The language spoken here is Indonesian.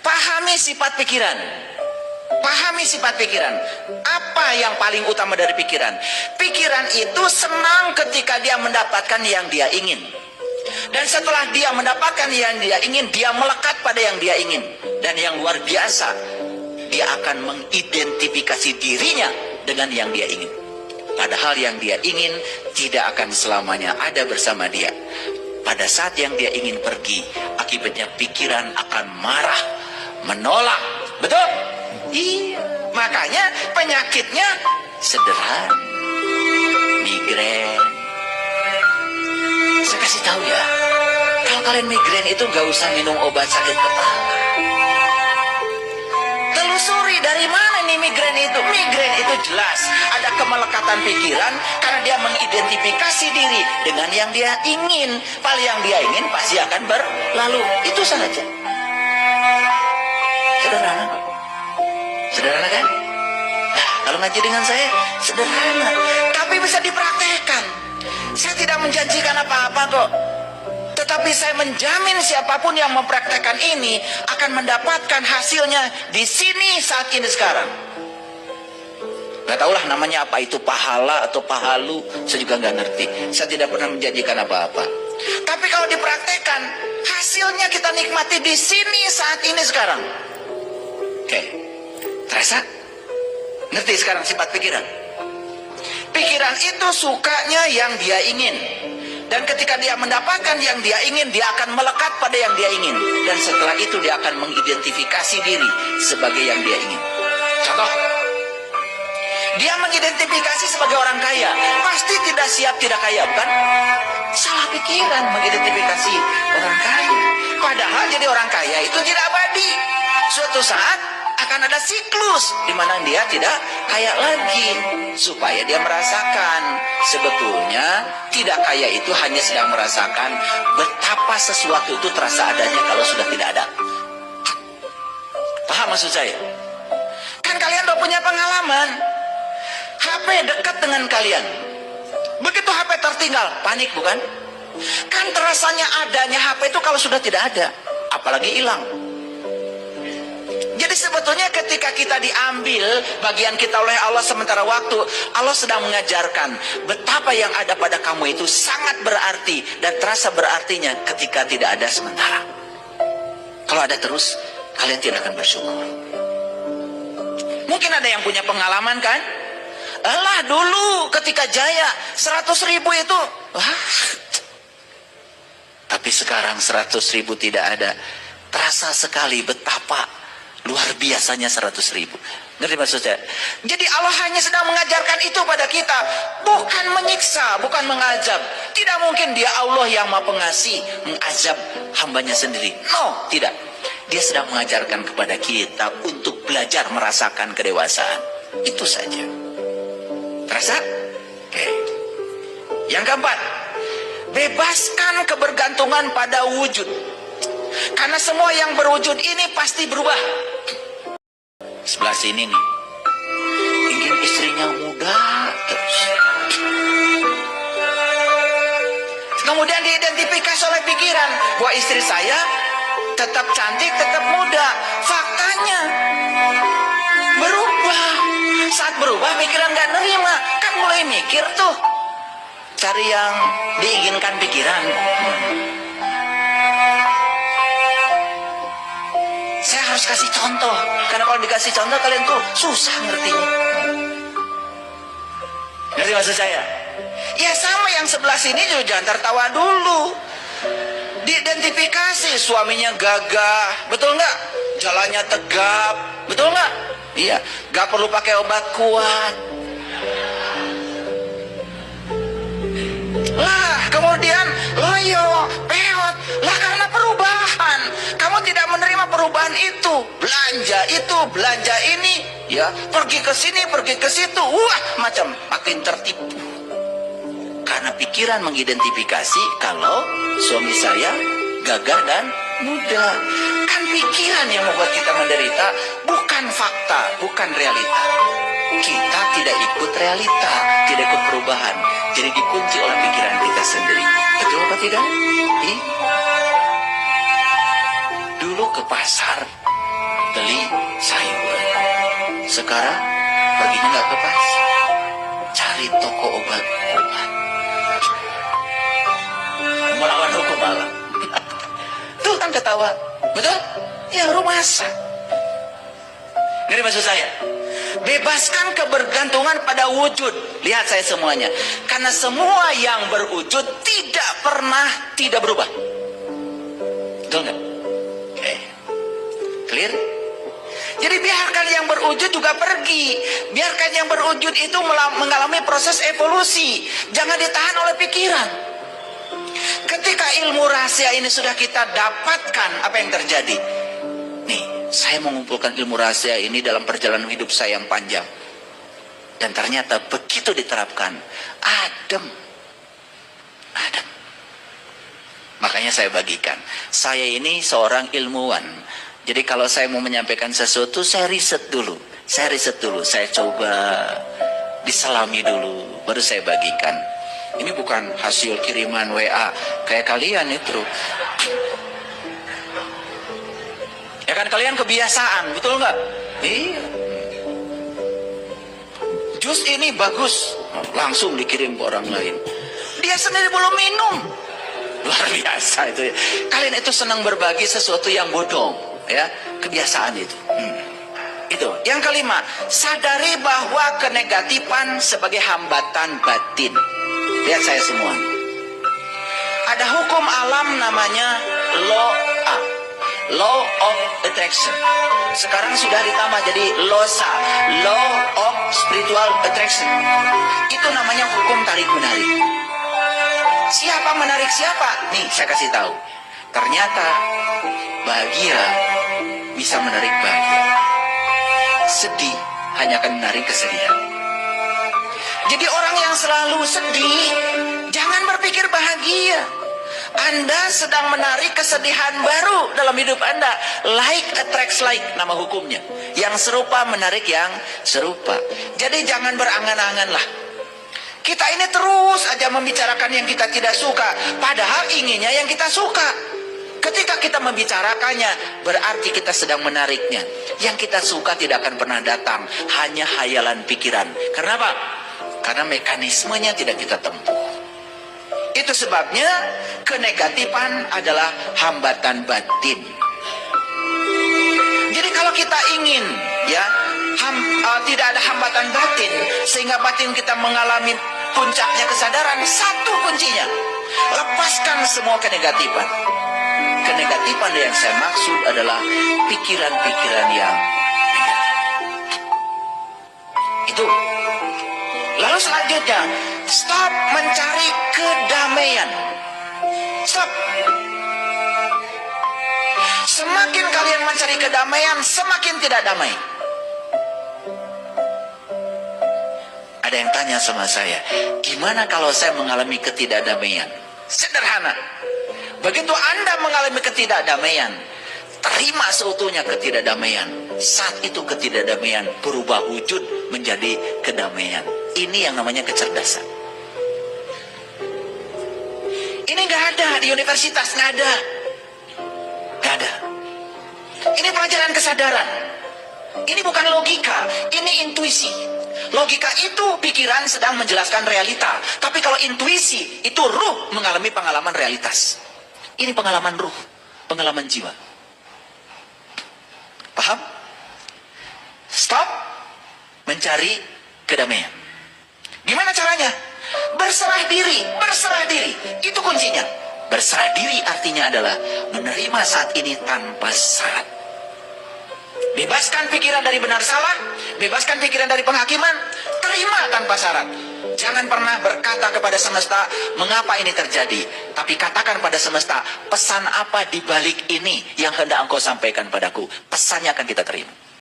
Pahami sifat pikiran. Pahami sifat pikiran. Apa yang paling utama dari pikiran? Pikiran itu senang ketika dia mendapatkan yang dia ingin. Dan setelah dia mendapatkan yang dia ingin, dia melekat pada yang dia ingin. Dan yang luar biasa, dia akan mengidentifikasi dirinya dengan yang dia ingin. Padahal yang dia ingin tidak akan selamanya ada bersama dia. Pada saat yang dia ingin pergi, akibatnya pikiran akan marah, menolak. Betul? Iya. Makanya penyakitnya sederhana. Migrain. Saya kasih tahu ya, kalau kalian migrain itu gak usah minum obat sakit kepala. Telusuri dari mana nih migrain itu. Migrain itu jelas ada kemelekatan pikiran karena dia mengidentifikasi diri dengan yang dia ingin. Paling yang dia ingin pasti akan berlalu. Itu saja. Sederhana kok. Sederhana kan? Nah, kalau ngaji dengan saya sederhana, tapi bisa dipraktekkan. Saya tidak menjanjikan apa-apa kok. Tetapi saya menjamin siapapun yang mempraktekkan ini akan mendapatkan hasilnya di sini saat ini sekarang. Gak tahulah namanya apa itu, pahala atau pahalu, saya juga gak ngerti. Saya tidak pernah menjanjikan apa-apa. Tapi kalau dipraktekkan, hasilnya kita nikmati di sini saat ini sekarang. Oke, terasa? Ngerti sekarang sifat pikiran? Pikiran itu sukanya yang dia ingin. Dan ketika dia mendapatkan yang dia ingin, dia akan melekat pada yang dia ingin. Dan setelah itu dia akan mengidentifikasi diri sebagai yang dia ingin. Contoh, dia mengidentifikasi sebagai orang kaya. Pasti tidak siap tidak kaya, bukan? Salah pikiran mengidentifikasi orang kaya. Padahal jadi orang kaya itu tidak abadi. Suatu saat akan ada siklus di mana dia tidak kaya lagi, supaya dia merasakan sebetulnya tidak kaya itu hanya sedang merasakan betapa sesuatu itu terasa adanya kalau sudah tidak ada. Paham maksud saya? Kan kalian udah punya pengalaman. HP dekat dengan kalian. Begitu HP tertinggal, panik bukan? Kan terasanya adanya HP itu kalau sudah tidak ada, apalagi hilang. Jadi sebetulnya ketika kita diambil bagian kita oleh Allah sementara waktu, Allah sedang mengajarkan betapa yang ada pada kamu itu sangat berarti dan terasa berartinya ketika tidak ada sementara. Kalau ada terus, kalian tidak akan bersyukur. Mungkin ada yang punya pengalaman kan? Alah dulu ketika jaya 100.000 itu, wah. Tapi sekarang 100.000 tidak ada. Terasa sekali betapa luar biasanya 100.000. Ngerti maksud saya? Jadi Allah hanya sedang mengajarkan itu pada kita. Bukan menyiksa, bukan mengazab. Tidak mungkin dia Allah yang maha pengasih mengazab hambanya sendiri. No, tidak. Dia sedang mengajarkan kepada kita untuk belajar merasakan kedewasaan. Itu saja. Terasa? Oke. Yang keempat, bebaskan kebergantungan pada wujud. Karena semua yang berwujud ini pasti berubah. Sebelah sini nih, ingin istrinya muda terus. Kemudian diidentifikasi oleh pikiran bahwa istri saya tetap cantik, tetap muda. Faktanya berubah. Saat berubah pikiran gak nerima, kan mulai mikir tuh, cari yang diinginkan pikiran. Saya harus kasih contoh, karena kalau dikasih contoh kalian tuh susah ngertinya. Ngerti maksud saya? Ya sama yang sebelah sini juga jangan tertawa dulu. Diidentifikasi suaminya gagah, betul nggak? Jalannya tegap, betul nggak? Iya, nggak perlu pakai obat kuat. Lah kemudian loyo, peot, lah karena perubahan. Kamu tidak menerima perubahan itu, belanja ini, ya pergi ke sini, pergi ke situ, wah macam makin tertipu. Karena pikiran mengidentifikasi kalau suami saya gagah dan muda. Kan pikiran yang membuat kita menderita, bukan fakta, bukan realita. Kita tidak ikut realita, tidak ikut perubahan. Jadi dikunci oleh pikiran kita sendiri. Betul apa tidak? Dulu ke pasar beli sayuran. Sekarang perginya nggak ke pasar, cari toko obat-obat, melawan hukum alam. Tuh kan ketawa, betul? Ya rumasa. Ini maksud saya. Bebaskan kebergantungan pada wujud. Lihat saya semuanya. Karena semua yang berwujud tidak pernah tidak berubah. Betul nggak? Oke. Clear? Jadi biarkan yang berwujud juga pergi. Biarkan yang berwujud itu mengalami proses evolusi. Jangan ditahan oleh pikiran. Ketika ilmu rahasia ini sudah kita dapatkan, apa yang terjadi? Nih, saya mengumpulkan ilmu rahasia ini dalam perjalanan hidup saya yang panjang. Dan ternyata begitu diterapkan, adem. Adem. Makanya saya bagikan. Saya ini seorang ilmuwan. Jadi kalau saya mau menyampaikan sesuatu, saya riset dulu. Saya coba diselami dulu, baru saya bagikan. Ini bukan hasil kiriman WA kayak kalian itu. Ya kan kalian kebiasaan, betul nggak? Iya. Jus ini bagus, langsung dikirim ke orang lain. Dia sendiri belum minum. Luar biasa itu ya. Kalian itu senang berbagi sesuatu yang bodong, ya, kebiasaan itu. Itu. Yang kelima, sadari bahwa kenegatifan sebagai hambatan batin. Lihat saya semua. Ada hukum alam namanya law of attraction. Sekarang sudah ditambah jadi LOSA, law of spiritual attraction. Itu namanya hukum tarik menarik. Siapa menarik siapa? Nih saya kasih tahu. Ternyata bahagia bisa menarik bahagia. Sedih hanya akan menarik kesedihan. Jadi orang yang selalu sedih, jangan berpikir bahagia. Anda sedang menarik kesedihan baru dalam hidup Anda. Like attracts like, nama hukumnya. Yang serupa menarik yang serupa. Jadi jangan berangan-angan lah. Kita ini terus aja membicarakan yang kita tidak suka, padahal inginnya yang kita suka. Ketika kita membicarakannya, berarti kita sedang menariknya. Yang kita suka tidak akan pernah datang, hanya hayalan pikiran. Kenapa? Karena mekanismenya tidak kita tempuh. Itu sebabnya kenegatifan adalah hambatan batin. Jadi kalau kita ingin tidak ada hambatan batin, sehingga batin kita mengalami puncaknya kesadaran, satu kuncinya, lepaskan semua kenegatifan. Kenegatifan yang saya maksud adalah pikiran-pikiran yang negatif. Itu. Lalu selanjutnya, stop mencari kedamaian. Stop. Semakin kalian mencari kedamaian, semakin tidak damai. Ada yang tanya sama saya, gimana kalau saya mengalami ketidakdamaian? Sederhana. Begitu Anda mengalami ketidakdamaian, terima seutuhnya ketidakdamaian. Saat itu ketidakdamaian berubah wujud menjadi kedamaian. Ini yang namanya kecerdasan. Ini nggak ada di universitas, nggak ada. Nggak ada. Ini pelajaran kesadaran. Ini bukan logika, ini intuisi. Logika itu pikiran sedang menjelaskan realita. Tapi kalau intuisi, itu ruh mengalami pengalaman realitas. Ini pengalaman ruh, pengalaman jiwa. Paham? Stop mencari kedamaian. Gimana caranya? Berserah diri, berserah diri. Itu kuncinya. Berserah diri artinya adalah menerima saat ini tanpa syarat. Bebaskan pikiran dari benar salah, bebaskan pikiran dari penghakiman, terima tanpa syarat. Jangan pernah berkata kepada semesta, mengapa ini terjadi? Tapi katakan pada semesta, pesan apa di balik ini yang hendak engkau sampaikan padaku? Pesannya akan kita terima.